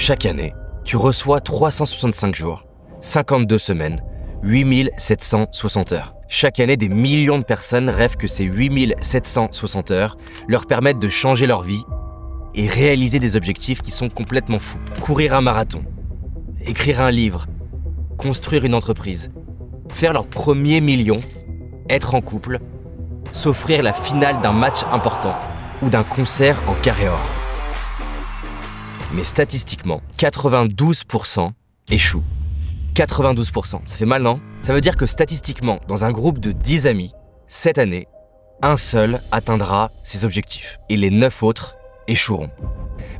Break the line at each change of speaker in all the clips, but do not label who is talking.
Chaque année, tu reçois 365 jours, 52 semaines, 8760 heures. Chaque année, des millions de personnes rêvent que ces 8760 heures leur permettent de changer leur vie et réaliser des objectifs qui sont complètement fous. Courir un marathon, écrire un livre, construire une entreprise, faire leur premier million, être en couple, s'offrir la finale d'un match important ou d'un concert en carré or. Mais statistiquement, 92% échouent. 92%, ça fait mal, non? Ça veut dire que statistiquement, dans un groupe de 10 amis, cette année, un seul atteindra ses objectifs et les 9 autres échoueront.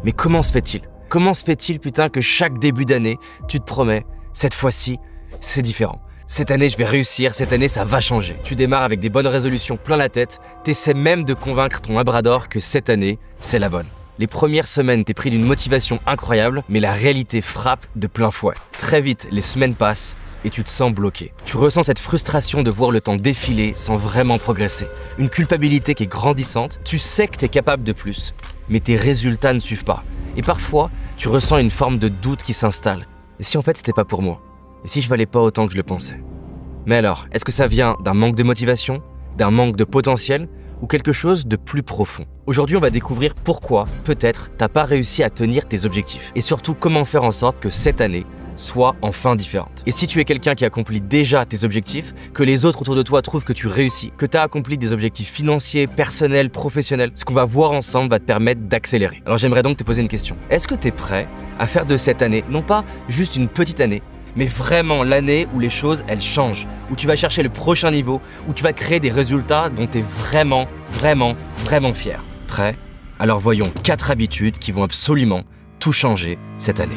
Mais comment se fait-il? Comment se fait-il, putain, que chaque début d'année, tu te promets, cette fois-ci, c'est différent. Cette année, je vais réussir, cette année, ça va changer. Tu démarres avec des bonnes résolutions plein la tête, t'essaies même de convaincre ton labrador que cette année, c'est la bonne. Les premières semaines, t'es pris d'une motivation incroyable, mais la réalité frappe de plein fouet. Très vite, les semaines passent et tu te sens bloqué. Tu ressens cette frustration de voir le temps défiler sans vraiment progresser. Une culpabilité qui est grandissante, tu sais que t'es capable de plus, mais tes résultats ne suivent pas. Et parfois, tu ressens une forme de doute qui s'installe. Et si en fait c'était pas pour moi? Et si je valais pas autant que je le pensais? Mais alors, est-ce que ça vient d'un manque de motivation, d'un manque de potentiel ou quelque chose de plus profond? Aujourd'hui, on va découvrir pourquoi, peut-être, t'as pas réussi à tenir tes objectifs. Et surtout, comment faire en sorte que cette année soit enfin différente. Et si tu es quelqu'un qui accomplit déjà tes objectifs, que les autres autour de toi trouvent que tu réussis, que tu as accompli des objectifs financiers, personnels, professionnels, ce qu'on va voir ensemble va te permettre d'accélérer. Alors j'aimerais donc te poser une question. Est-ce que tu es prêt à faire de cette année, non pas juste une petite année, mais vraiment l'année où les choses, elles changent, où tu vas chercher le prochain niveau, où tu vas créer des résultats dont tu es vraiment fier? Prêt? Alors voyons 4 habitudes qui vont absolument tout changer cette année.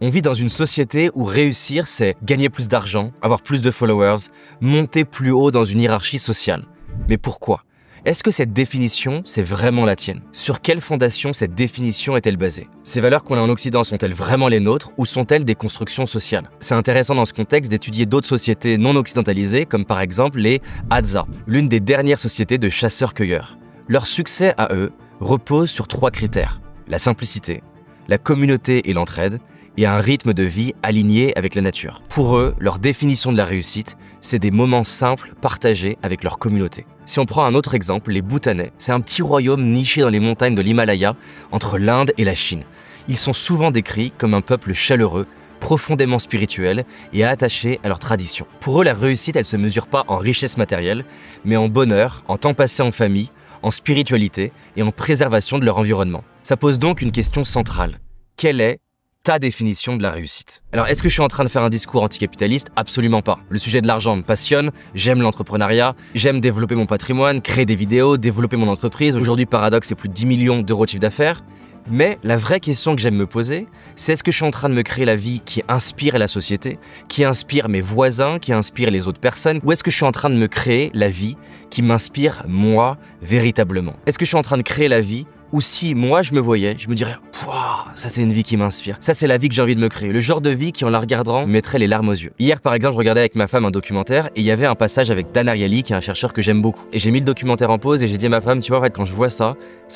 On vit dans une société où réussir, c'est gagner plus d'argent, avoir plus de followers, monter plus haut dans une hiérarchie sociale. Mais pourquoi? Est-ce que cette définition, c'est vraiment la tienne? Sur quelle fondation cette définition est-elle basée? Ces valeurs qu'on a en Occident sont-elles vraiment les nôtres ou sont-elles des constructions sociales? C'est intéressant dans ce contexte d'étudier d'autres sociétés non occidentalisées, comme par exemple les Hadza, l'une des dernières sociétés de chasseurs-cueilleurs. Leur succès à eux repose sur 3 critères: la simplicité, la communauté et l'entraide, et un rythme de vie aligné avec la nature. Pour eux, leur définition de la réussite, c'est des moments simples partagés avec leur communauté. Si on prend un autre exemple, les Bhoutanais, c'est un petit royaume niché dans les montagnes de l'Himalaya, entre l'Inde et la Chine. Ils sont souvent décrits comme un peuple chaleureux, profondément spirituel et attaché à leurs traditions. Pour eux, la réussite, elle se mesure pas en richesse matérielle, mais en bonheur, en temps passé en famille, en spiritualité et en préservation de leur environnement. Ça pose donc une question centrale. Quelle est ta définition de la réussite? Alors, est-ce que je suis en train de faire un discours anticapitaliste? Absolument pas. Le sujet de l'argent me passionne, j'aime l'entrepreneuriat, j'aime développer mon patrimoine, créer des vidéos, développer mon entreprise. Aujourd'hui, Paradox, c'est plus de 10 millions d'euros de chiffre d'affaires. Mais la vraie question que j'aime me poser, c'est est-ce que je suis en train de me créer la vie qui inspire la société, qui inspire mes voisins, qui inspire les autres personnes, ou est-ce que je suis en train de me créer la vie qui m'inspire moi véritablement? Est-ce que je suis en train de créer la vie où si moi je me voyais, je me dirais « ça c'est une vie qui m'inspire, ça c'est la vie que j'ai envie de me créer », le genre de vie qui en la regardant me mettrait les larmes aux yeux. Hier par exemple, je regardais avec ma femme un documentaire et il y avait un passage avec Dan Ariely qui est un chercheur que j'aime beaucoup. Et j'ai mis le documentaire en pause et j'ai dit à ma femme « tu vois en fait quand je vois ça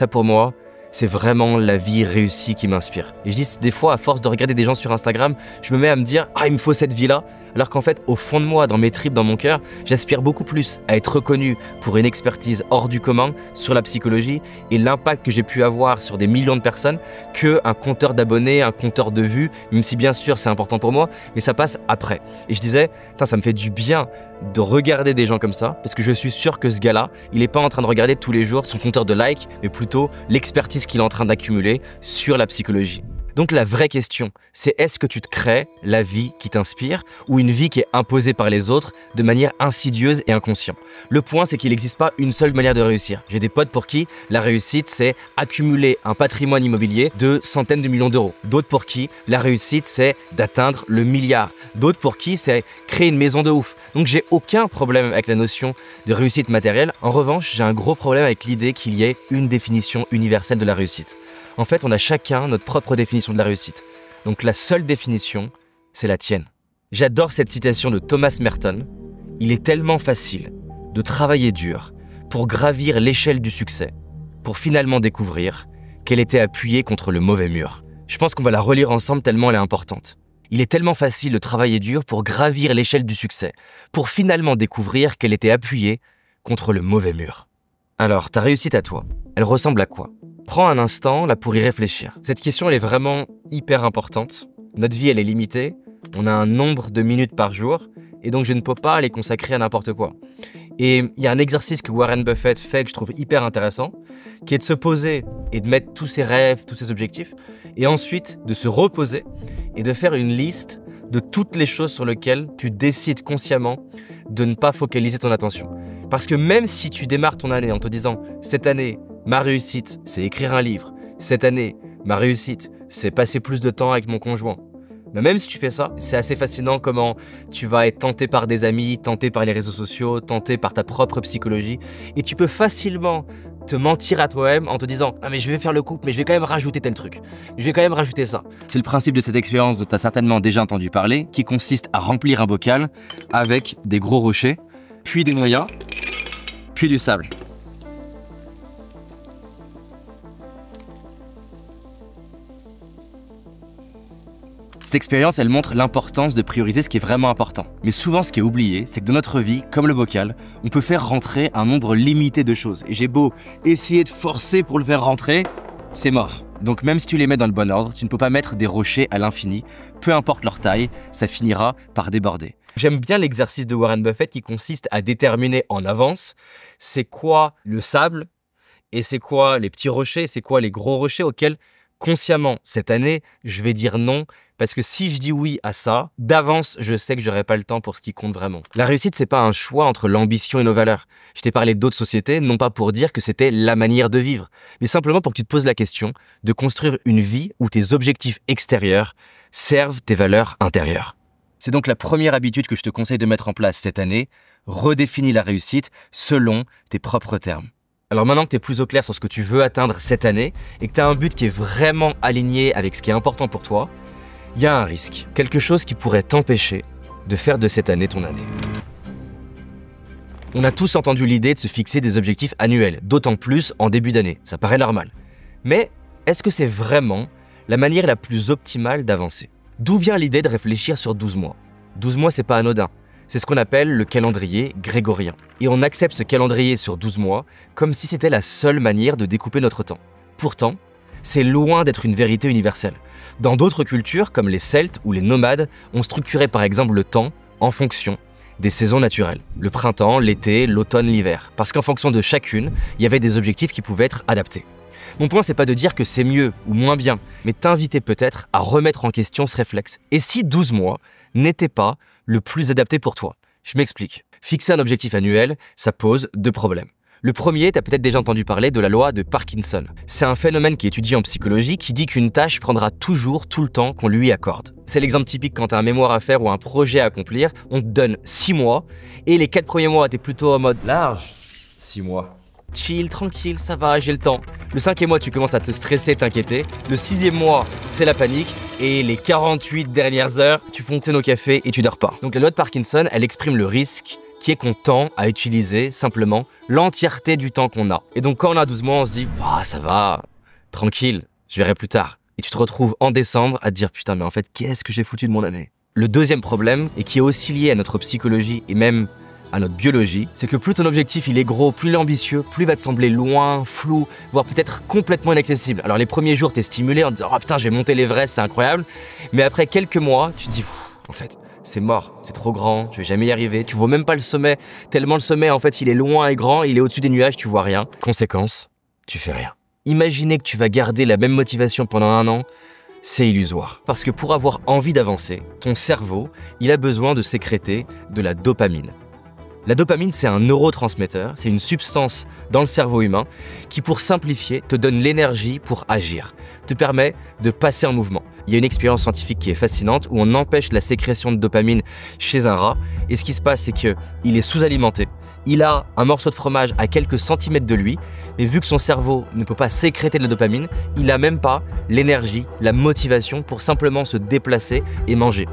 pour moi, c'est vraiment la vie réussie qui m'inspire. » Et je dis des fois, à force de regarder des gens sur Instagram, je me mets à me dire « ah, il me faut cette vie-là », alors qu'en fait, au fond de moi, dans mes tripes, dans mon cœur, j'aspire beaucoup plus à être reconnu pour une expertise hors du commun sur la psychologie et l'impact que j'ai pu avoir sur des millions de personnes qu'un compteur d'abonnés, un compteur de vues, même si bien sûr c'est important pour moi, mais ça passe après. Et je disais, ça me fait du bien de regarder des gens comme ça, parce que je suis sûr que ce gars-là, il n'est pas en train de regarder tous les jours son compteur de likes, mais plutôt l'expertise qu'il est en train d'accumuler sur la psychologie. Donc la vraie question, c'est est-ce que tu te crées la vie qui t'inspire ou une vie qui est imposée par les autres de manière insidieuse et inconsciente? Le point, c'est qu'il n'existe pas une seule manière de réussir. J'ai des potes pour qui la réussite, c'est accumuler un patrimoine immobilier de centaines de millions d'euros. D'autres pour qui la réussite, c'est d'atteindre le milliard. D'autres pour qui c'est créer une maison de ouf. Donc j'ai aucun problème avec la notion de réussite matérielle. En revanche, j'ai un gros problème avec l'idée qu'il y ait une définition universelle de la réussite. En fait, on a chacun notre propre définition de la réussite. Donc la seule définition, c'est la tienne. J'adore cette citation de Thomas Merton. Il est tellement facile de travailler dur pour gravir l'échelle du succès, pour finalement découvrir qu'elle était appuyée contre le mauvais mur. Je pense qu'on va la relire ensemble tellement elle est importante. Il est tellement facile de travailler dur pour gravir l'échelle du succès, pour finalement découvrir qu'elle était appuyée contre le mauvais mur. Alors, ta réussite à toi, elle ressemble à quoi? Prends un instant là pour y réfléchir. Cette question, elle est vraiment hyper importante. Notre vie, elle est limitée. On a un nombre de minutes par jour et donc je ne peux pas les consacrer à n'importe quoi. Et il y a un exercice que Warren Buffett fait que je trouve hyper intéressant, qui est de se poser et de mettre tous ses rêves, tous ses objectifs, et ensuite de se reposer et de faire une liste de toutes les choses sur lesquelles tu décides consciemment de ne pas focaliser ton attention. Parce que même si tu démarres ton année en te disant « cette année, ma réussite, c'est écrire un livre. Cette année, ma réussite, c'est passer plus de temps avec mon conjoint. » Mais même si tu fais ça, c'est assez fascinant comment tu vas être tenté par des amis, tenté par les réseaux sociaux, tenté par ta propre psychologie. Et tu peux facilement te mentir à toi-même en te disant « Ah mais je vais faire le couple, mais je vais quand même rajouter tel truc. Je vais quand même rajouter ça. » C'est le principe de cette expérience dont tu as certainement déjà entendu parler, qui consiste à remplir un bocal avec des gros rochers, puis des noyaux, puis du sable. Cette expérience, elle montre l'importance de prioriser ce qui est vraiment important. Mais souvent, ce qui est oublié, c'est que dans notre vie, comme le bocal, on peut faire rentrer un nombre limité de choses. Et j'ai beau essayer de forcer pour le faire rentrer, c'est mort. Donc même si tu les mets dans le bon ordre, tu ne peux pas mettre des rochers à l'infini. Peu importe leur taille, ça finira par déborder. J'aime bien l'exercice de Warren Buffett qui consiste à déterminer en avance c'est quoi le sable et c'est quoi les petits rochers, c'est quoi les gros rochers auxquels consciemment cette année je vais dire non. Parce que si je dis oui à ça, d'avance, je sais que j'aurai pas le temps pour ce qui compte vraiment. La réussite, c'est pas un choix entre l'ambition et nos valeurs. Je t'ai parlé d'autres sociétés, non pas pour dire que c'était la manière de vivre, mais simplement pour que tu te poses la question de construire une vie où tes objectifs extérieurs servent tes valeurs intérieures. C'est donc la première habitude que je te conseille de mettre en place cette année. Redéfinis la réussite selon tes propres termes. Alors maintenant que tu es plus au clair sur ce que tu veux atteindre cette année et que tu as un but qui est vraiment aligné avec ce qui est important pour toi, il y a un risque, quelque chose qui pourrait t'empêcher de faire de cette année ton année. On a tous entendu l'idée de se fixer des objectifs annuels, d'autant plus en début d'année, ça paraît normal. Mais est-ce que c'est vraiment la manière la plus optimale d'avancer? D'où vient l'idée de réfléchir sur 12 mois? 12 mois, c'est pas anodin. C'est ce qu'on appelle le calendrier grégorien. Et on accepte ce calendrier sur 12 mois comme si c'était la seule manière de découper notre temps. Pourtant, c'est loin d'être une vérité universelle. Dans d'autres cultures, comme les Celtes ou les nomades, on structurait par exemple le temps en fonction des saisons naturelles. Le printemps, l'été, l'automne, l'hiver. Parce qu'en fonction de chacune, il y avait des objectifs qui pouvaient être adaptés. Mon point, c'est pas de dire que c'est mieux ou moins bien, mais t'inviter peut-être à remettre en question ce réflexe. Et si 12 mois n'était pas le plus adapté pour toi? Je m'explique. Fixer un objectif annuel, ça pose deux problèmes. Le premier, tu as peut-être déjà entendu parler de la loi de Parkinson. C'est un phénomène qui est étudié en psychologie qui dit qu'une tâche prendra toujours tout le temps qu'on lui accorde. C'est l'exemple typique quand tu as un mémoire à faire ou un projet à accomplir, on te donne 6 mois et les 4 premiers mois, tu es plutôt en mode large. 6 mois. Chill, tranquille, ça va, j'ai le temps. Le 5e mois, tu commences à te stresser, t'inquiéter. Le 6e mois, c'est la panique. Et les 48 dernières heures, tu fontaines au café et tu dors pas. Donc la loi de Parkinson, elle exprime le risque qui est qu'on tend à utiliser simplement l'entièreté du temps qu'on a. Et donc quand on a 12 mois, on se dit « Ah, ça va, tranquille, je verrai plus tard ». Et tu te retrouves en décembre à te dire « Putain, mais en fait, qu'est-ce que j'ai foutu de mon année ?» Le deuxième problème, et qui est aussi lié à notre psychologie et même à notre biologie, c'est que plus ton objectif il est gros, plus il est ambitieux, plus il va te sembler loin, flou, voire peut-être complètement inaccessible. Alors les premiers jours, t'es stimulé en te disant « Oh putain, je vais monter l'Everest, c'est incroyable ». Mais après quelques mois, tu te dis « En fait, c'est mort, c'est trop grand, je vais jamais y arriver. » Tu vois même pas le sommet, tellement le sommet en fait il est loin et grand, il est au-dessus des nuages, tu vois rien. Conséquence, tu fais rien. Imaginer que tu vas garder la même motivation pendant 1 an, c'est illusoire. Parce que pour avoir envie d'avancer, ton cerveau, il a besoin de sécréter de la dopamine. La dopamine, c'est un neurotransmetteur, c'est une substance dans le cerveau humain qui, pour simplifier, te donne l'énergie pour agir, te permet de passer en mouvement. Il y a une expérience scientifique qui est fascinante où on empêche la sécrétion de dopamine chez un rat et ce qui se passe, c'est qu'il est sous-alimenté. Il a un morceau de fromage à quelques centimètres de lui, mais vu que son cerveau ne peut pas sécréter de la dopamine, il n'a même pas l'énergie, la motivation pour simplement se déplacer et manger.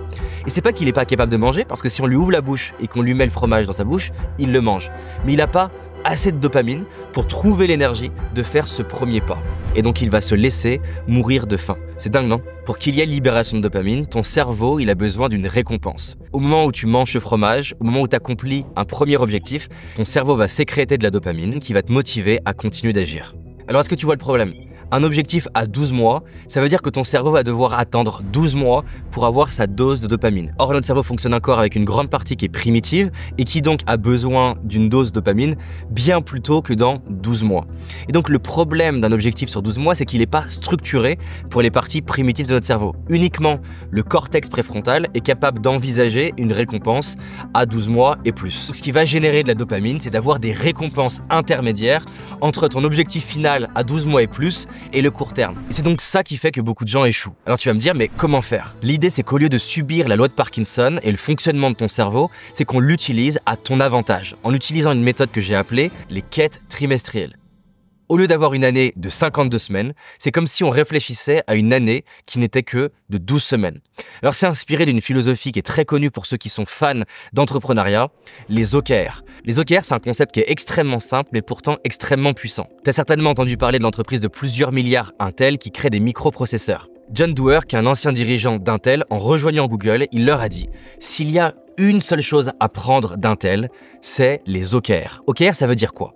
Et c'est pas qu'il n'est pas capable de manger, parce que si on lui ouvre la bouche et qu'on lui met le fromage dans sa bouche, il le mange. Mais il n'a pas assez de dopamine pour trouver l'énergie de faire ce premier pas. Et donc il va se laisser mourir de faim. C'est dingue, non? Pour qu'il y ait libération de dopamine, ton cerveau, il a besoin d'une récompense. Au moment où tu manges ce fromage, au moment où tu accomplis un premier objectif, ton cerveau va sécréter de la dopamine qui va te motiver à continuer d'agir. Alors est-ce que tu vois le problème? Un objectif à 12 mois, ça veut dire que ton cerveau va devoir attendre 12 mois pour avoir sa dose de dopamine. Or, notre cerveau fonctionne encore avec une grande partie qui est primitive et qui donc a besoin d'une dose de dopamine bien plus tôt que dans 12 mois. Et donc, le problème d'un objectif sur 12 mois, c'est qu'il n'est pas structuré pour les parties primitives de notre cerveau. Uniquement le cortex préfrontal est capable d'envisager une récompense à 12 mois et plus. Ce qui va générer de la dopamine, c'est d'avoir des récompenses intermédiaires entre ton objectif final à 12 mois et plus et le court terme. Et c'est donc ça qui fait que beaucoup de gens échouent. Alors tu vas me dire, mais comment faire? L'idée, c'est qu'au lieu de subir la loi de Parkinson et le fonctionnement de ton cerveau, c'est qu'on l'utilise à ton avantage, en utilisant une méthode que j'ai appelée les quêtes trimestrielles. Au lieu d'avoir une année de 52 semaines, c'est comme si on réfléchissait à une année qui n'était que de 12 semaines. Alors c'est inspiré d'une philosophie qui est très connue pour ceux qui sont fans d'entrepreneuriat, les OKR. Les OKR, c'est un concept qui est extrêmement simple mais pourtant extrêmement puissant. Tu as certainement entendu parler de l'entreprise de plusieurs milliards Intel qui crée des microprocesseurs. John Doerr, qui est un ancien dirigeant d'Intel, en rejoignant Google, il leur a dit « S'il y a une seule chose à prendre d'Intel, c'est les OKR. » OKR, ça veut dire quoi?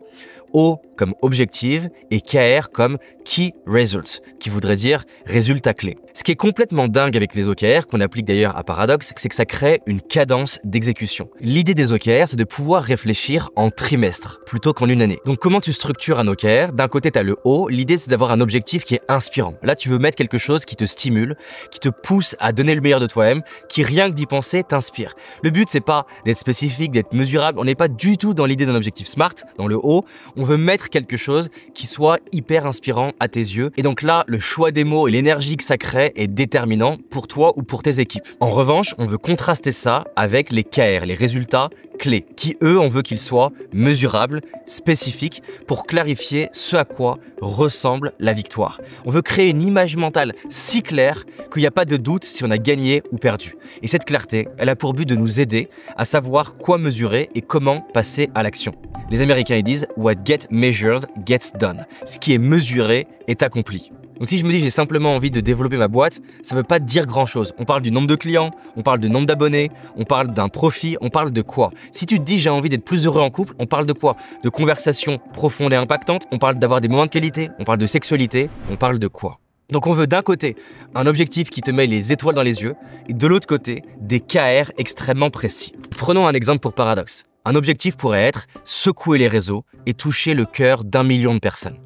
O comme objective et KR comme Key Results, qui voudrait dire résultat clé. Ce qui est complètement dingue avec les OKR, qu'on applique d'ailleurs à Paradox, c'est que ça crée une cadence d'exécution. L'idée des OKR, c'est de pouvoir réfléchir en trimestre plutôt qu'en une année. Donc comment tu structures un OKR? D'un côté, tu as le O, l'idée c'est d'avoir un objectif qui est inspirant. Là, tu veux mettre quelque chose qui te stimule, qui te pousse à donner le meilleur de toi-même, qui rien que d'y penser t'inspire. Le but, c'est pas d'être spécifique, d'être mesurable, on n'est pas du tout dans l'idée d'un objectif SMART, dans le O, on veut mettre quelque chose qui soit hyper inspirant à tes yeux. Et donc là, le choix des mots et l'énergie que ça crée est déterminant pour toi ou pour tes équipes. En revanche, on veut contraster ça avec les KR, les résultats clés, qui eux, on veut qu'ils soient mesurables, spécifiques, pour clarifier ce à quoi ressemble la victoire. On veut créer une image mentale si claire qu'il n'y a pas de doute si on a gagné ou perdu. Et cette clarté, elle a pour but de nous aider à savoir quoi mesurer et comment passer à l'action. Les Américains ils disent « What gets measured gets done ». Ce qui est mesuré est accompli. Donc si je me dis j'ai simplement envie de développer ma boîte, ça ne veut pas dire grand-chose. On parle du nombre de clients, on parle du nombre d'abonnés, on parle d'un profit, on parle de quoi? Si tu te dis j'ai envie d'être plus heureux en couple, on parle de quoi? De conversations profondes et impactantes, on parle d'avoir des moments de qualité, on parle de sexualité, on parle de quoi? Donc on veut d'un côté un objectif qui te met les étoiles dans les yeux et de l'autre côté des KR extrêmement précis. Prenons un exemple pour Paradox. Un objectif pourrait être secouer les réseaux et toucher le cœur d'1 million de personnes.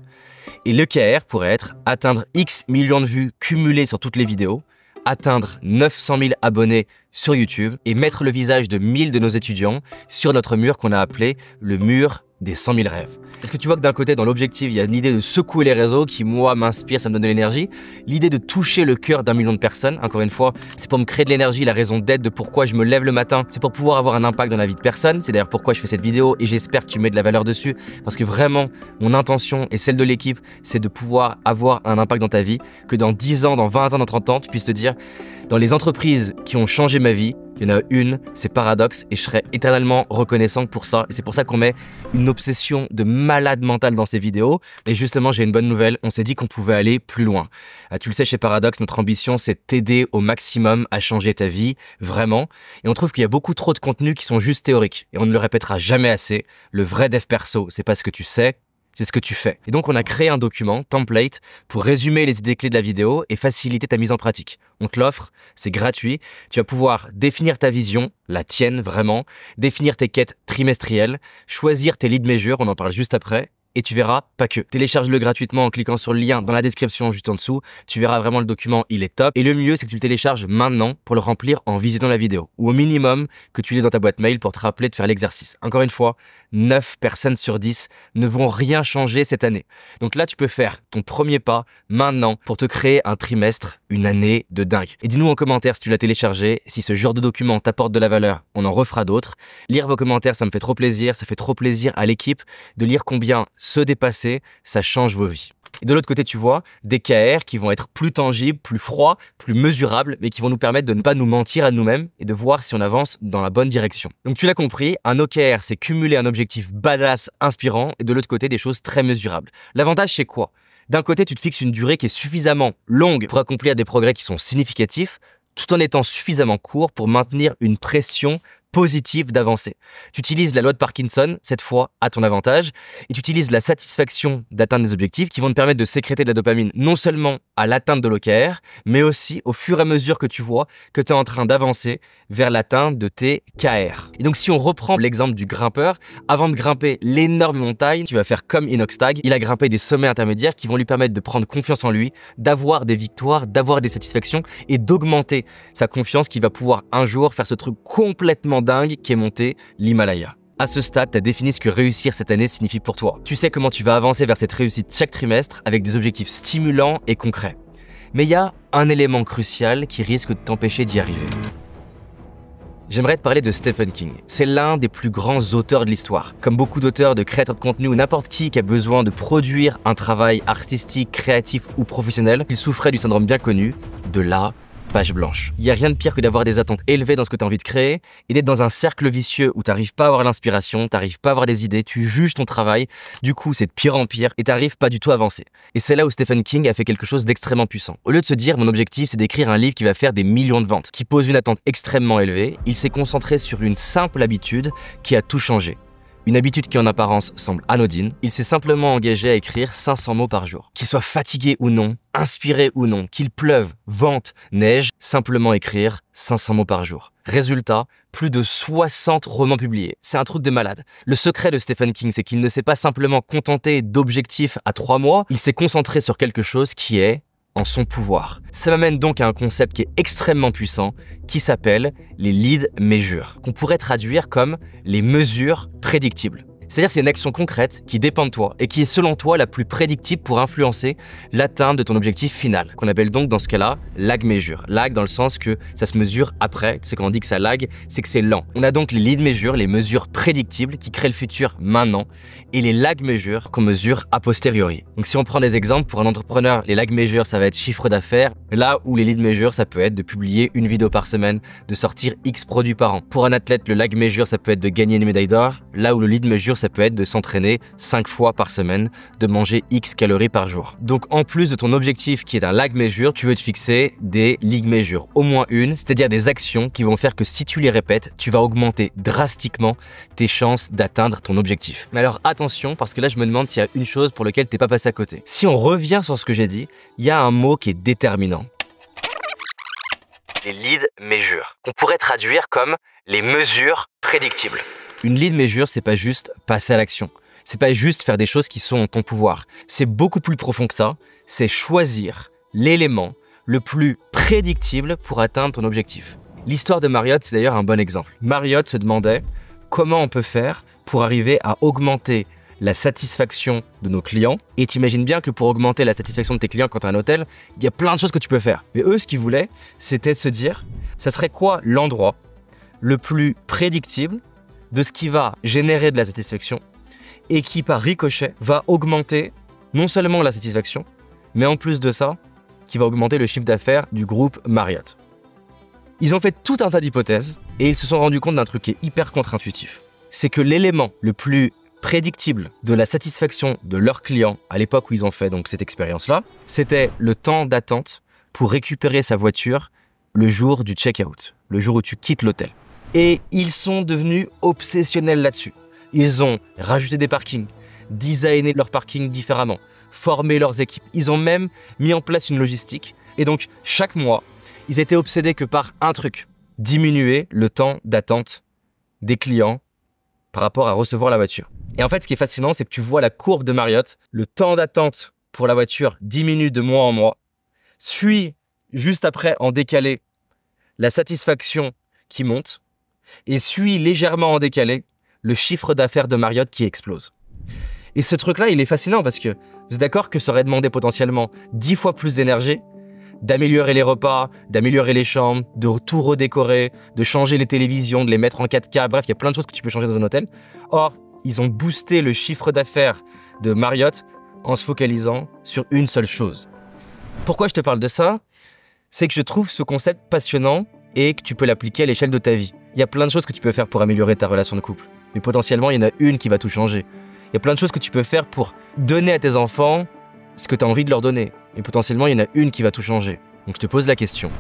Et le KR pourrait être atteindre X millions de vues cumulées sur toutes les vidéos, atteindre 900 000 abonnés sur YouTube et mettre le visage de 1000 de nos étudiants sur notre mur qu'on a appelé le mur des 100 000 rêves. Est-ce que tu vois que d'un côté, dans l'objectif, il y a l'idée de secouer les réseaux qui, moi, m'inspire, ça me donne de l'énergie. L'idée de toucher le cœur d'1 million de personnes, encore une fois, c'est pour me créer de l'énergie, la raison d'être de pourquoi je me lève le matin, c'est pour pouvoir avoir un impact dans la vie de personne. C'est d'ailleurs pourquoi je fais cette vidéo et j'espère que tu mets de la valeur dessus parce que vraiment, mon intention et celle de l'équipe, c'est de pouvoir avoir un impact dans ta vie, que dans 10 ans, dans 20 ans, dans 30 ans, tu puisses te dire, dans les entreprises qui ont changé ma vie, il y en a une, c'est Paradox et je serai éternellement reconnaissant pour ça. Et c'est pour ça qu'on met une obsession de malade mental dans ces vidéos. Et justement, j'ai une bonne nouvelle, on s'est dit qu'on pouvait aller plus loin. Tu le sais, chez Paradox, notre ambition, c'est t'aider au maximum à changer ta vie, vraiment. Et on trouve qu'il y a beaucoup trop de contenus qui sont juste théoriques. Et on ne le répétera jamais assez. Le vrai dev perso, c'est pas ce que tu sais, c'est ce que tu fais. Et donc, on a créé un document, template, pour résumer les idées clés de la vidéo et faciliter ta mise en pratique. On te l'offre, c'est gratuit. Tu vas pouvoir définir ta vision, la tienne vraiment, définir tes quêtes trimestrielles, choisir tes lead measures, on en parle juste après, et tu verras pas que. Télécharge-le gratuitement en cliquant sur le lien dans la description juste en dessous. Tu verras vraiment le document, il est top. Et le mieux, c'est que tu le télécharges maintenant pour le remplir en visionnant la vidéo. Ou au minimum, que tu l'aies dans ta boîte mail pour te rappeler de faire l'exercice. Encore une fois, 9 personnes sur 10 ne vont rien changer cette année. Donc là, tu peux faire ton premier pas maintenant pour te créer un trimestre, une année de dingue. Et dis-nous en commentaire si tu l'as téléchargé, si ce genre de document t'apporte de la valeur, on en refera d'autres. Lire vos commentaires, ça me fait trop plaisir. Ça fait trop plaisir à l'équipe de lire combien se dépasser, ça change vos vies. Et de l'autre côté, tu vois, des KR qui vont être plus tangibles, plus froids, plus mesurables, mais qui vont nous permettre de ne pas nous mentir à nous-mêmes et de voir si on avance dans la bonne direction. Donc tu l'as compris, un OKR, c'est cumuler un objectif badass, inspirant, et de l'autre côté, des choses très mesurables. L'avantage, c'est quoi? D'un côté, tu te fixes une durée qui est suffisamment longue pour accomplir des progrès qui sont significatifs, tout en étant suffisamment court pour maintenir une pression positive d'avancer. Tu utilises la loi de Parkinson, cette fois à ton avantage, et tu utilises la satisfaction d'atteindre des objectifs qui vont te permettre de sécréter de la dopamine non seulement à l'atteinte de l'OKR, mais aussi au fur et à mesure que tu vois que tu es en train d'avancer vers l'atteinte de tes KR. Et donc si on reprend l'exemple du grimpeur, avant de grimper l'énorme montagne, tu vas faire comme Enoch Stag, il a grimpé des sommets intermédiaires qui vont lui permettre de prendre confiance en lui, d'avoir des victoires, d'avoir des satisfactions et d'augmenter sa confiance qu'il va pouvoir un jour faire ce truc complètement dingue qui est monter l'Himalaya. À ce stade, tu as défini ce que réussir cette année signifie pour toi. Tu sais comment tu vas avancer vers cette réussite chaque trimestre avec des objectifs stimulants et concrets. Mais il y a un élément crucial qui risque de t'empêcher d'y arriver. J'aimerais te parler de Stephen King. C'est l'un des plus grands auteurs de l'histoire. Comme beaucoup d'auteurs, de créateurs de contenu ou n'importe qui a besoin de produire un travail artistique, créatif ou professionnel, il souffrait du syndrome bien connu de la page blanche. Il n'y a rien de pire que d'avoir des attentes élevées dans ce que tu as envie de créer et d'être dans un cercle vicieux où tu n'arrives pas à avoir l'inspiration, tu n'arrives pas à avoir des idées, tu juges ton travail, du coup c'est de pire en pire et tu n'arrives pas du tout à avancer. Et c'est là où Stephen King a fait quelque chose d'extrêmement puissant. Au lieu de se dire mon objectif c'est d'écrire un livre qui va faire des millions de ventes, qui pose une attente extrêmement élevée, il s'est concentré sur une simple habitude qui a tout changé. Une habitude qui en apparence semble anodine, il s'est simplement engagé à écrire 500 mots par jour. Qu'il soit fatigué ou non, inspiré ou non, qu'il pleuve, vente, neige, simplement écrire 500 mots par jour. Résultat, plus de 60 romans publiés. C'est un truc de malade. Le secret de Stephen King, c'est qu'il ne s'est pas simplement contenté d'objectifs à 3 mois, il s'est concentré sur quelque chose qui est en son pouvoir. Ça m'amène donc à un concept qui est extrêmement puissant, qui s'appelle les lead measures, qu'on pourrait traduire comme les mesures prédictibles. C'est-à-dire c'est une action concrète qui dépend de toi et qui est selon toi la plus prédictible pour influencer l'atteinte de ton objectif final, qu'on appelle donc dans ce cas-là lag measure. Lag dans le sens que ça se mesure après, tu sais quand on dit que ça lag, c'est que c'est lent. On a donc les lead measures, les mesures prédictibles qui créent le futur maintenant, et les lag measures qu'on mesure a posteriori. Donc si on prend des exemples, pour un entrepreneur, les lag measures ça va être chiffre d'affaires, là où les lead measures ça peut être de publier une vidéo par semaine, de sortir X produits par an. Pour un athlète, le lag measure ça peut être de gagner une médaille d'or, là où le lead measure ça peut être de s'entraîner 5 fois par semaine, de manger X calories par jour. Donc en plus de ton objectif qui est un lag measure, tu veux te fixer des lead measures, au moins une, c'est-à-dire des actions qui vont faire que si tu les répètes, tu vas augmenter drastiquement tes chances d'atteindre ton objectif. Mais alors attention, parce que là je me demande s'il y a une chose pour laquelle t'es pas passé à côté. Si on revient sur ce que j'ai dit, il y a un mot qui est déterminant. Les lead measures, qu'on pourrait traduire comme les mesures prédictibles. Une lead measure, c'est pas juste passer à l'action. C'est pas juste faire des choses qui sont en ton pouvoir. C'est beaucoup plus profond que ça. C'est choisir l'élément le plus prédictible pour atteindre ton objectif. L'histoire de Marriott, c'est d'ailleurs un bon exemple. Marriott se demandait comment on peut faire pour arriver à augmenter la satisfaction de nos clients. Et t'imagines bien que pour augmenter la satisfaction de tes clients quand tu as un hôtel, il y a plein de choses que tu peux faire. Mais eux, ce qu'ils voulaient, c'était de se dire, ça serait quoi l'endroit le plus prédictible de ce qui va générer de la satisfaction et qui, par ricochet, va augmenter non seulement la satisfaction, mais en plus de ça, qui va augmenter le chiffre d'affaires du groupe Marriott. Ils ont fait tout un tas d'hypothèses et ils se sont rendus compte d'un truc qui est hyper contre-intuitif. C'est que l'élément le plus prédictible de la satisfaction de leurs clients à l'époque où ils ont fait donc cette expérience-là, c'était le temps d'attente pour récupérer sa voiture le jour du check-out, le jour où tu quittes l'hôtel. Et ils sont devenus obsessionnels là-dessus. Ils ont rajouté des parkings, designé leurs parkings différemment, formé leurs équipes. Ils ont même mis en place une logistique. Et donc, chaque mois, ils étaient obsédés que par un truc, diminuer le temps d'attente des clients par rapport à recevoir la voiture. Et en fait, ce qui est fascinant, c'est que tu vois la courbe de Marriott. Le temps d'attente pour la voiture diminue de mois en mois, suit juste après en décalé la satisfaction qui monte, et suit légèrement en décalé le chiffre d'affaires de Marriott qui explose. Et ce truc-là, il est fascinant parce que vous êtes d'accord que ça aurait demandé potentiellement 10 fois plus d'énergie d'améliorer les repas, d'améliorer les chambres, de tout redécorer, de changer les télévisions, de les mettre en 4K, bref, il y a plein de choses que tu peux changer dans un hôtel. Or, ils ont boosté le chiffre d'affaires de Marriott en se focalisant sur une seule chose. Pourquoi je te parle de ça? C'est que je trouve ce concept passionnant et que tu peux l'appliquer à l'échelle de ta vie. Il y a plein de choses que tu peux faire pour améliorer ta relation de couple. Mais potentiellement, il y en a une qui va tout changer. Il y a plein de choses que tu peux faire pour donner à tes enfants ce que tu as envie de leur donner. Et potentiellement, il y en a une qui va tout changer. Donc je te pose la question.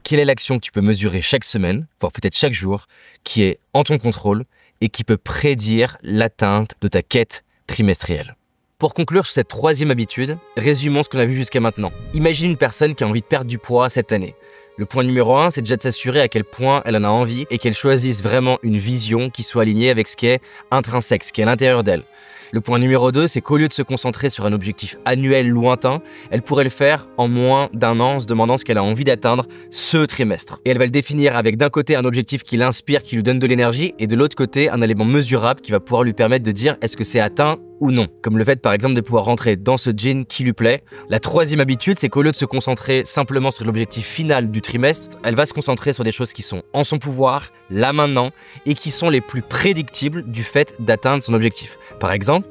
Quelle est l'action que tu peux mesurer chaque semaine, voire peut-être chaque jour, qui est en ton contrôle et qui peut prédire l'atteinte de ta quête trimestrielle? Pour conclure sur cette troisième habitude, résumons ce qu'on a vu jusqu'à maintenant. Imagine une personne qui a envie de perdre du poids cette année. Le point numéro 1, c'est déjà de s'assurer à quel point elle en a envie et qu'elle choisisse vraiment une vision qui soit alignée avec ce qui est intrinsèque, ce qui est à l'intérieur d'elle. Le point numéro 2, c'est qu'au lieu de se concentrer sur un objectif annuel lointain, elle pourrait le faire en moins d'un an en se demandant ce qu'elle a envie d'atteindre ce trimestre. Et elle va le définir avec d'un côté un objectif qui l'inspire, qui lui donne de l'énergie, et de l'autre côté un élément mesurable qui va pouvoir lui permettre de dire est-ce que c'est atteint ou non. Comme le fait par exemple de pouvoir rentrer dans ce jean qui lui plaît. La troisième habitude, c'est qu'au lieu de se concentrer simplement sur l'objectif final du trimestre, elle va se concentrer sur des choses qui sont en son pouvoir, là maintenant, et qui sont les plus prédictibles du fait d'atteindre son objectif. Par exemple,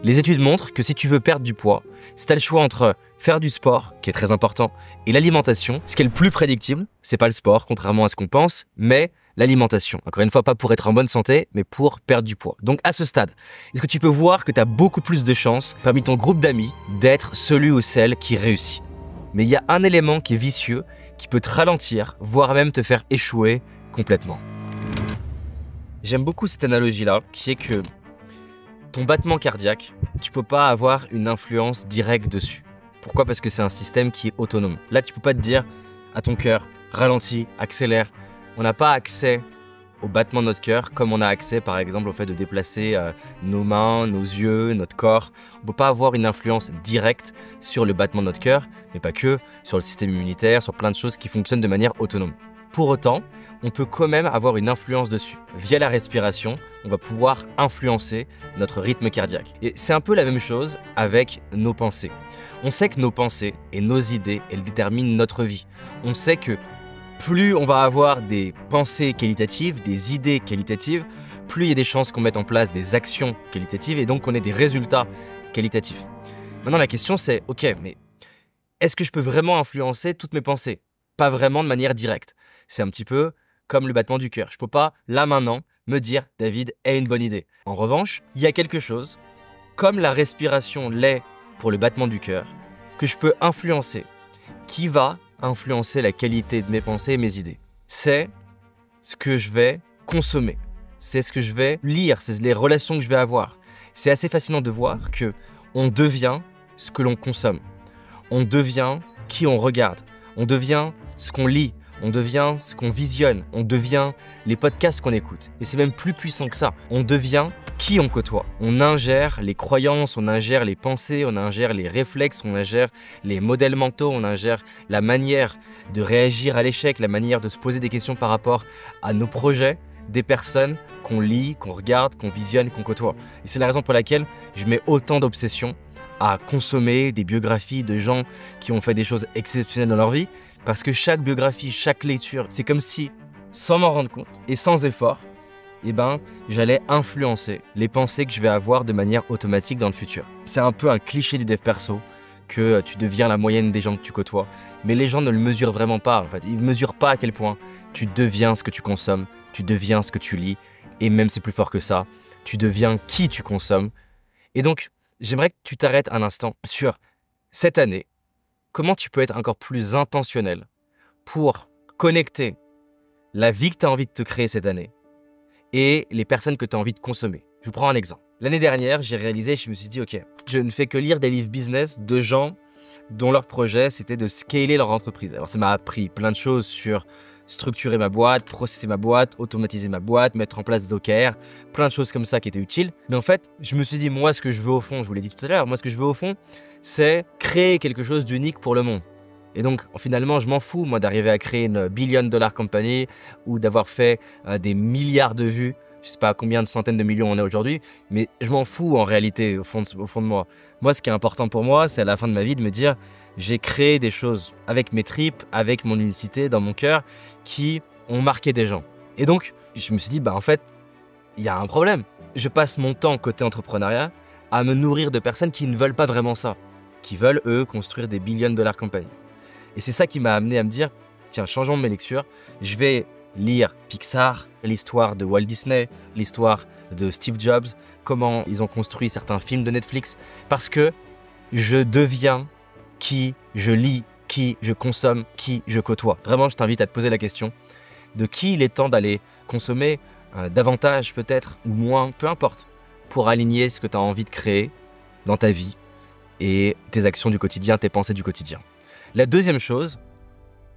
les études montrent que si tu veux perdre du poids, si tu as le choix entre faire du sport, qui est très important, et l'alimentation, ce qui est le plus prédictible, c'est pas le sport, contrairement à ce qu'on pense, mais l'alimentation. Encore une fois, pas pour être en bonne santé, mais pour perdre du poids. Donc à ce stade, est-ce que tu peux voir que tu as beaucoup plus de chances, parmi ton groupe d'amis, d'être celui ou celle qui réussit? Mais il y a un élément qui est vicieux, qui peut te ralentir, voire même te faire échouer complètement. J'aime beaucoup cette analogie-là, qui est que ton battement cardiaque, tu peux pas avoir une influence directe dessus. Pourquoi? Parce que c'est un système qui est autonome. Là, tu peux pas te dire à ton cœur, ralentis, accélère. On n'a pas accès au battement de notre cœur comme on a accès par exemple au fait de déplacer nos mains, nos yeux, notre corps. On ne peut pas avoir une influence directe sur le battement de notre cœur, mais pas que, sur le système immunitaire, sur plein de choses qui fonctionnent de manière autonome. Pour autant, on peut quand même avoir une influence dessus. Via la respiration, on va pouvoir influencer notre rythme cardiaque. Et c'est un peu la même chose avec nos pensées. On sait que nos pensées et nos idées, elles déterminent notre vie. On sait que plus on va avoir des pensées qualitatives, des idées qualitatives, plus il y a des chances qu'on mette en place des actions qualitatives et donc qu'on ait des résultats qualitatifs. Maintenant, la question c'est, ok, mais est-ce que je peux vraiment influencer toutes mes pensées? Pas vraiment de manière directe. C'est un petit peu comme le battement du cœur. Je ne peux pas, là maintenant, me dire « David est une bonne idée ». En revanche, il y a quelque chose, comme la respiration l'est pour le battement du cœur, que je peux influencer, qui va influencer la qualité de mes pensées et mes idées. C'est ce que je vais consommer, c'est ce que je vais lire, c'est les relations que je vais avoir. C'est assez fascinant de voir que on devient ce que l'on consomme, on devient qui on regarde, on devient ce qu'on lit, on devient ce qu'on visionne, on devient les podcasts qu'on écoute. Et c'est même plus puissant que ça. On devient qui on côtoie. On ingère les croyances, on ingère les pensées, on ingère les réflexes, on ingère les modèles mentaux, on ingère la manière de réagir à l'échec, la manière de se poser des questions par rapport à nos projets, des personnes qu'on lit, qu'on regarde, qu'on visionne, qu'on côtoie. Et c'est la raison pour laquelle je mets autant d'obsession à consommer des biographies de gens qui ont fait des choses exceptionnelles dans leur vie. Parce que chaque biographie, chaque lecture, c'est comme si, sans m'en rendre compte et sans effort, j'allais influencer les pensées que je vais avoir de manière automatique dans le futur. C'est un peu un cliché du dev perso que tu deviens la moyenne des gens que tu côtoies. Mais les gens ne le mesurent vraiment pas en fait. Ils ne mesurent pas à quel point tu deviens ce que tu consommes, tu deviens ce que tu lis. Et même c'est plus fort que ça, tu deviens qui tu consommes. Et donc, j'aimerais que tu t'arrêtes un instant sur cette année. Comment tu peux être encore plus intentionnel pour connecter la vie que tu as envie de te créer cette année et les personnes que tu as envie de consommer. Je vous prends un exemple. L'année dernière, j'ai réalisé, je me suis dit, ok, je ne fais que lire des livres business de gens dont leur projet, c'était de scaler leur entreprise. Alors ça m'a appris plein de choses sur structurer ma boîte, processer ma boîte, automatiser ma boîte, mettre en place des OKR, plein de choses comme ça qui étaient utiles. Mais en fait, je me suis dit, moi, ce que je veux au fond, je vous l'ai dit tout à l'heure, moi, ce que je veux au fond, c'est créer quelque chose d'unique pour le monde. Et donc, finalement, je m'en fous, moi, d'arriver à créer une billion-dollar company ou d'avoir fait des milliards de vues. Je ne sais pas combien de centaines de millions on a aujourd'hui, mais je m'en fous en réalité, au fond de moi. Moi, ce qui est important pour moi, c'est à la fin de ma vie de me dire j'ai créé des choses avec mes tripes, avec mon unicité dans mon cœur, qui ont marqué des gens. Et donc, je me suis dit, en fait, il y a un problème. Je passe mon temps côté entrepreneuriat à me nourrir de personnes qui ne veulent pas vraiment ça, qui veulent, eux, construire des billion-dollar compagnies. Et c'est ça qui m'a amené à me dire, tiens, changeons mes lectures, je vais lire Pixar, l'histoire de Walt Disney, l'histoire de Steve Jobs, comment ils ont construit certains films de Netflix, parce que je deviens qui je lis, qui je consomme, qui je côtoie. Vraiment, je t'invite à te poser la question de qui il est temps d'aller consommer davantage peut-être ou moins, peu importe, pour aligner ce que tu as envie de créer dans ta vie et tes actions du quotidien, tes pensées du quotidien. La deuxième chose,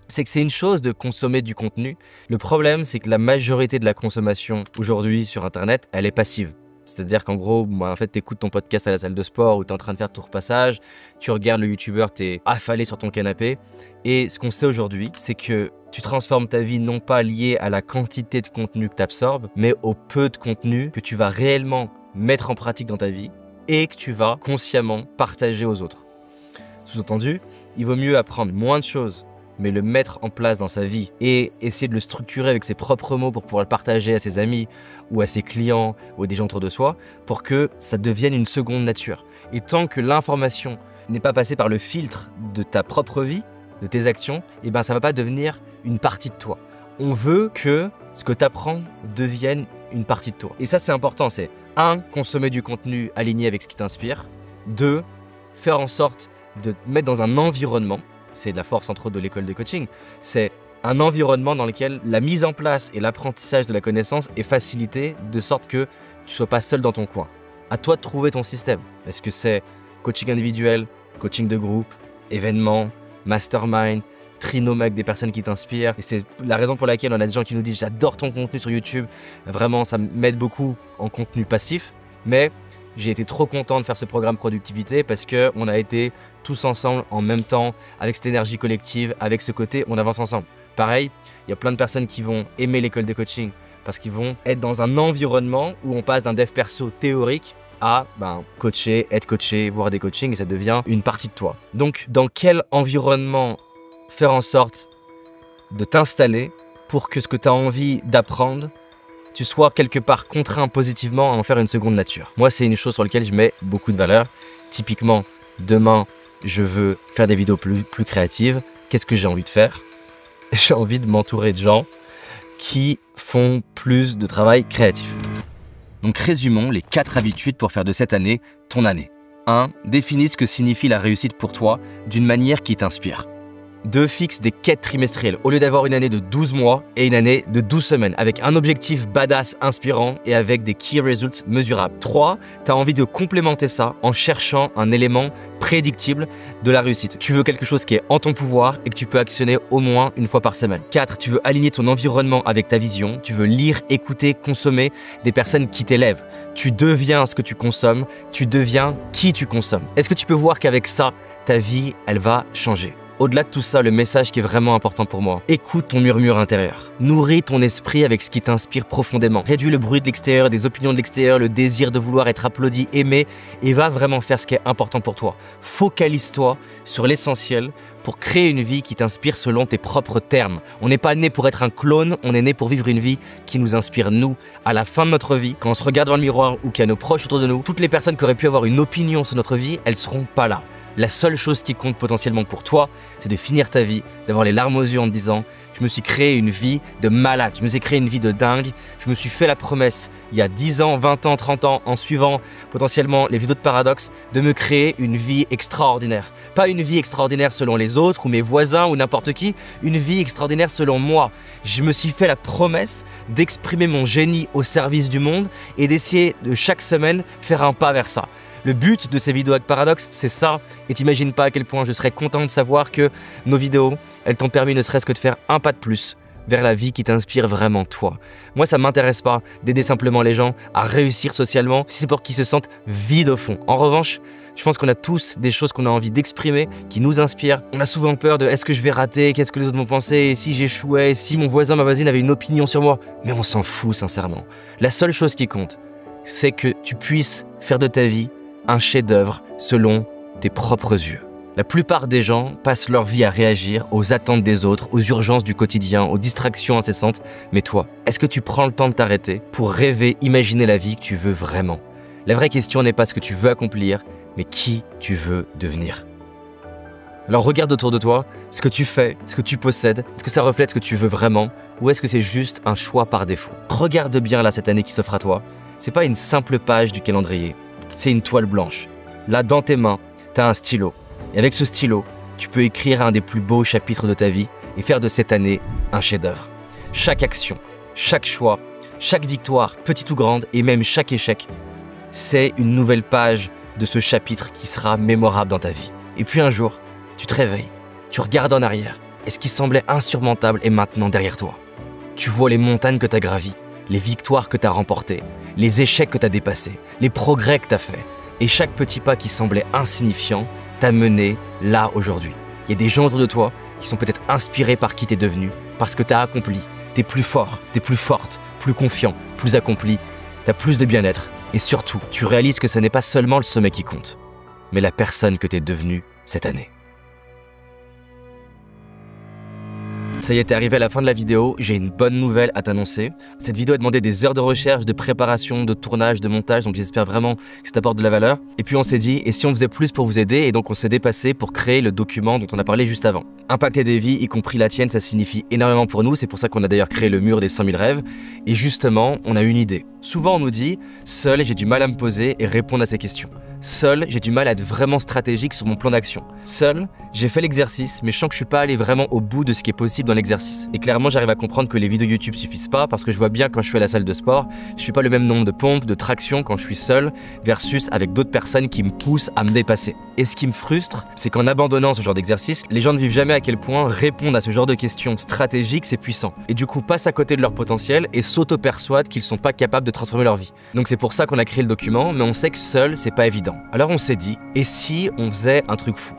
c'est que c'est une chose de consommer du contenu. Le problème, c'est que la majorité de la consommation aujourd'hui sur Internet, elle est passive. C'est-à-dire qu'en gros, en fait, tu écoutes ton podcast à la salle de sport ou tu es en train de faire ton repassage, tu regardes le youtubeur, tu es affalé sur ton canapé. Et ce qu'on sait aujourd'hui, c'est que tu transformes ta vie non pas liée à la quantité de contenu que tu absorbes, mais au peu de contenu que tu vas réellement mettre en pratique dans ta vie et que tu vas consciemment partager aux autres. Sous-entendu, il vaut mieux apprendre moins de choses, mais le mettre en place dans sa vie et essayer de le structurer avec ses propres mots pour pouvoir le partager à ses amis ou à ses clients ou à des gens autour de soi pour que ça devienne une seconde nature. Et tant que l'information n'est pas passée par le filtre de ta propre vie, de tes actions, et ben ça ne va pas devenir une partie de toi. On veut que ce que tu apprends devienne une partie de toi. Et ça, c'est important. C'est 1. Consommer du contenu aligné avec ce qui t'inspire. 2. Faire en sorte de te mettre dans un environnement. C'est de la force entre autres de l'école de coaching. C'est un environnement dans lequel la mise en place et l'apprentissage de la connaissance est facilité de sorte que tu ne sois pas seul dans ton coin. À toi de trouver ton système. Est-ce que c'est coaching individuel, coaching de groupe, événements, mastermind, trinôme avec des personnes qui t'inspirent. Et c'est la raison pour laquelle on a des gens qui nous disent « J'adore ton contenu sur YouTube. Vraiment, ça m'aide beaucoup en contenu passif. » Mais j'ai été trop content de faire ce programme productivité parce qu'on a été tous ensemble en même temps, avec cette énergie collective, avec ce côté, on avance ensemble. Pareil, il y a plein de personnes qui vont aimer l'école de coaching parce qu'ils vont être dans un environnement où on passe d'un dev perso théorique à coacher, être coaché, voir des coachings et ça devient une partie de toi. Donc, dans quel environnement faire en sorte de t'installer pour que ce que tu as envie d'apprendre, tu sois quelque part contraint positivement à en faire une seconde nature. Moi, c'est une chose sur laquelle je mets beaucoup de valeur. Typiquement, demain, je veux faire des vidéos plus créatives. Qu'est-ce que j'ai envie de faire? J'ai envie de m'entourer de gens qui font plus de travail créatif. Donc résumons les 4 habitudes pour faire de cette année ton année. 1. Définis ce que signifie la réussite pour toi d'une manière qui t'inspire. 2. Fixe des quêtes trimestrielles au lieu d'avoir une année de 12 mois et une année de 12 semaines avec un objectif badass inspirant et avec des key results mesurables. 3. Tu as envie de complémenter ça en cherchant un élément prédictible de la réussite. Tu veux quelque chose qui est en ton pouvoir et que tu peux actionner au moins une fois par semaine. 4. Tu veux aligner ton environnement avec ta vision. Tu veux lire, écouter, consommer des personnes qui t'élèvent. Tu deviens ce que tu consommes. Tu deviens qui tu consommes. Est-ce que tu peux voir qu'avec ça, ta vie, elle va changer? Au-delà de tout ça, le message qui est vraiment important pour moi, écoute ton murmure intérieur. Nourris ton esprit avec ce qui t'inspire profondément. Réduis le bruit de l'extérieur, des opinions de l'extérieur, le désir de vouloir être applaudi, aimé, et va vraiment faire ce qui est important pour toi. Focalise-toi sur l'essentiel pour créer une vie qui t'inspire selon tes propres termes. On n'est pas né pour être un clone, on est né pour vivre une vie qui nous inspire nous. À la fin de notre vie, quand on se regarde dans le miroir ou qu'il y a nos proches autour de nous, toutes les personnes qui auraient pu avoir une opinion sur notre vie, elles seront pas là. La seule chose qui compte potentiellement pour toi, c'est de finir ta vie, d'avoir les larmes aux yeux en te disant « Je me suis créé une vie de malade, je me suis créé une vie de dingue, je me suis fait la promesse il y a 10 ans, 20 ans, 30 ans, en suivant potentiellement les vidéos de Paradoxe, de me créer une vie extraordinaire. Pas une vie extraordinaire selon les autres ou mes voisins ou n'importe qui, une vie extraordinaire selon moi. Je me suis fait la promesse d'exprimer mon génie au service du monde et d'essayer de chaque semaine faire un pas vers ça. » Le but de ces vidéos avec Paradoxe, c'est ça. Et t'imagines pas à quel point je serais content de savoir que nos vidéos, elles t'ont permis ne serait-ce que de faire un pas de plus vers la vie qui t'inspire vraiment toi. Moi, ça m'intéresse pas d'aider simplement les gens à réussir socialement si c'est pour qu'ils se sentent vides au fond. En revanche, je pense qu'on a tous des choses qu'on a envie d'exprimer, qui nous inspirent. On a souvent peur de est-ce que je vais rater, qu'est-ce que les autres vont penser, et si j'échouais, si mon voisin, ma voisine avait une opinion sur moi. Mais on s'en fout sincèrement. La seule chose qui compte, c'est que tu puisses faire de ta vie un chef-d'œuvre selon tes propres yeux. La plupart des gens passent leur vie à réagir aux attentes des autres, aux urgences du quotidien, aux distractions incessantes. Mais toi, est-ce que tu prends le temps de t'arrêter pour rêver, imaginer la vie que tu veux vraiment? La vraie question n'est pas ce que tu veux accomplir, mais qui tu veux devenir. Alors regarde autour de toi, ce que tu fais, ce que tu possèdes, est-ce que ça reflète ce que tu veux vraiment ou est-ce que c'est juste un choix par défaut? Regarde bien là cette année qui s'offre à toi. C'est pas une simple page du calendrier. C'est une toile blanche. Là, dans tes mains, tu as un stylo. Et avec ce stylo, tu peux écrire un des plus beaux chapitres de ta vie et faire de cette année un chef-d'œuvre. Chaque action, chaque choix, chaque victoire, petite ou grande, et même chaque échec, c'est une nouvelle page de ce chapitre qui sera mémorable dans ta vie. Et puis un jour, tu te réveilles, tu regardes en arrière, et ce qui semblait insurmontable est maintenant derrière toi. Tu vois les montagnes que tu as gravies, les victoires que tu as remportées, les échecs que tu as dépassés, les progrès que tu as faits. Et chaque petit pas qui semblait insignifiant t'a mené là aujourd'hui. Il y a des gens autour de toi qui sont peut-être inspirés par qui tu es devenu, parce que tu as accompli. Tu es plus fort, tu es plus forte, plus confiant, plus accompli, tu as plus de bien-être. Et surtout, tu réalises que ce n'est pas seulement le sommet qui compte, mais la personne que tu es devenue cette année. Ça y est, t'es arrivé à la fin de la vidéo, j'ai une bonne nouvelle à t'annoncer. Cette vidéo a demandé des heures de recherche, de préparation, de tournage, de montage, donc j'espère vraiment que ça t'apporte de la valeur. Et puis on s'est dit, et si on faisait plus pour vous aider, et donc on s'est dépassé pour créer le document dont on a parlé juste avant. Impacter des vies, y compris la tienne, ça signifie énormément pour nous, c'est pour ça qu'on a d'ailleurs créé le mur des 100 000 rêves. Et justement, on a une idée. Souvent on nous dit, seul j'ai du mal à me poser et répondre à ces questions. Seul, j'ai du mal à être vraiment stratégique sur mon plan d'action. Seul, j'ai fait l'exercice, mais je sens que je suis pas allé vraiment au bout de ce qui est possible dans l'exercice. Et clairement, j'arrive à comprendre que les vidéos YouTube suffisent pas parce que je vois bien quand je suis à la salle de sport, je fais pas le même nombre de pompes, de tractions quand je suis seul versus avec d'autres personnes qui me poussent à me dépasser. Et ce qui me frustre, c'est qu'en abandonnant ce genre d'exercice, les gens ne vivent jamais à quel point répondre à ce genre de questions stratégiques, c'est puissant. Et du coup, passent à côté de leur potentiel et s'auto-persuadent qu'ils sont pas capables de transformer leur vie. Donc c'est pour ça qu'on a créé le document, mais on sait que seul, c'est pas évident. Alors on s'est dit, et si on faisait un truc fou?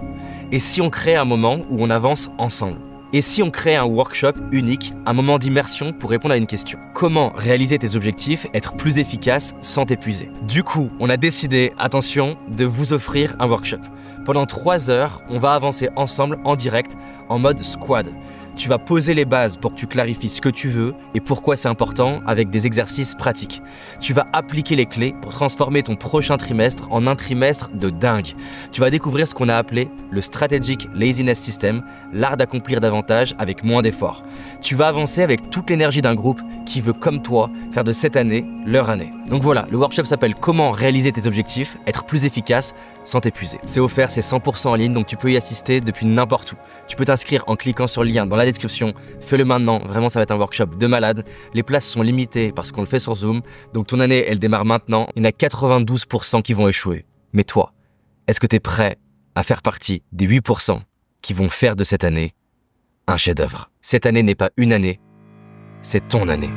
Et si on crée un moment où on avance ensemble? Et si on crée un workshop unique, un moment d'immersion pour répondre à une question? Comment réaliser tes objectifs, être plus efficace sans t'épuiser? Du coup, on a décidé, attention, de vous offrir un workshop. Pendant 3 heures, on va avancer ensemble en direct, en mode squad. Tu vas poser les bases pour que tu clarifies ce que tu veux et pourquoi c'est important avec des exercices pratiques. Tu vas appliquer les clés pour transformer ton prochain trimestre en un trimestre de dingue. Tu vas découvrir ce qu'on a appelé le Strategic Laziness System, l'art d'accomplir davantage avec moins d'efforts. Tu vas avancer avec toute l'énergie d'un groupe qui veut, comme toi, faire de cette année leur année. Donc voilà, le workshop s'appelle Comment réaliser tes objectifs, être plus efficace sans t'épuiser. C'est offert, c'est 100% en ligne, donc tu peux y assister depuis n'importe où. Tu peux t'inscrire en cliquant sur le lien dans la description. Fais-le maintenant, vraiment ça va être un workshop de malade. Les places sont limitées parce qu'on le fait sur Zoom, donc ton année elle démarre maintenant. Il y en a 92% qui vont échouer. Mais toi, est-ce que tu es prêt à faire partie des 8% qui vont faire de cette année un chef-d'œuvre? Cette année n'est pas une année, c'est ton année.